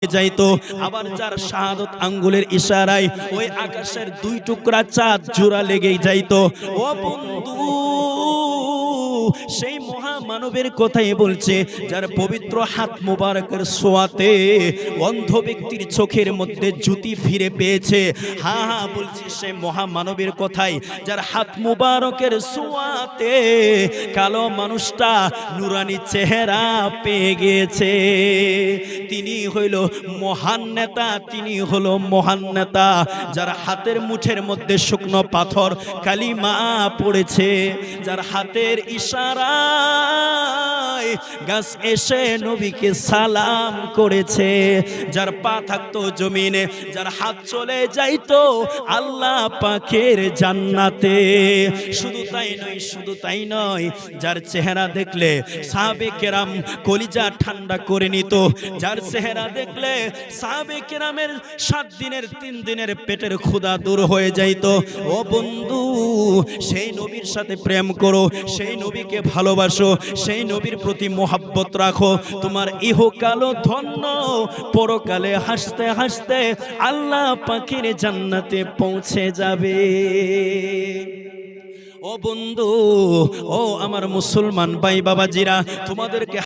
যাইতো, আবার যার শাহাদত আঙ্গুলের ইশারায় ওই আকাশের দুই টুকরা চাঁদ জোড়া লেগেই যাইতো। ও বন্ধু, সেই মহামানবের কথাই বলছে, যার পবিত্র হাত মোবারকের ছোঁয়াতে অন্ধ ব্যক্তির চোখের মধ্যে জ্যোতি ফিরে পেয়েছে। হ্যাঁ হ্যাঁ বলছি, সেই মহামানবের কথাই, যার হাত মোবারকের ছোঁয়াতে কালো মানুষটা নুরানি চেহারা পেয়ে গিয়েছে। তিনি হইল মহান নেতা, তিনি হলো মহান নেতা, যার হাতের মুঠের মধ্যে শুকনো পাথর কালিমা পড়েছে, যার হাতের ইশারায় গাছ এসে নবীকে সালাম করেছে, যার পা থাকতো জমিনে, যার হাত চলে যাইতো আল্লাহ পাকের জান্নাতে। শুধু তাই নয়, শুধু তাই নয়, যার চেহারা দেখলে সাহাবে কেরাম কলিজা ঠান্ডা করে নিত, যার চেহারা দেখলে সাহাবে কেরামের 7 দিনের 3 দিনের পেটের ক্ষুধা দূর হয়ে যাইত। ও বন্ধু, সেই নবীর সাথে প্রেম করো, সেই নবীকে ভালোবাসো, সেই নবীর প্রতি মোহাব্বত রাখো, তোমার ইহকালও ধন্য, পরকালে হাসতে হাসতে আল্লাহ পাকের জান্নাতে পৌঁছে যাবে। ও বন্ধু, ও আমার মুসলমান ভাই বাবাজিরা, তোমাদেরকে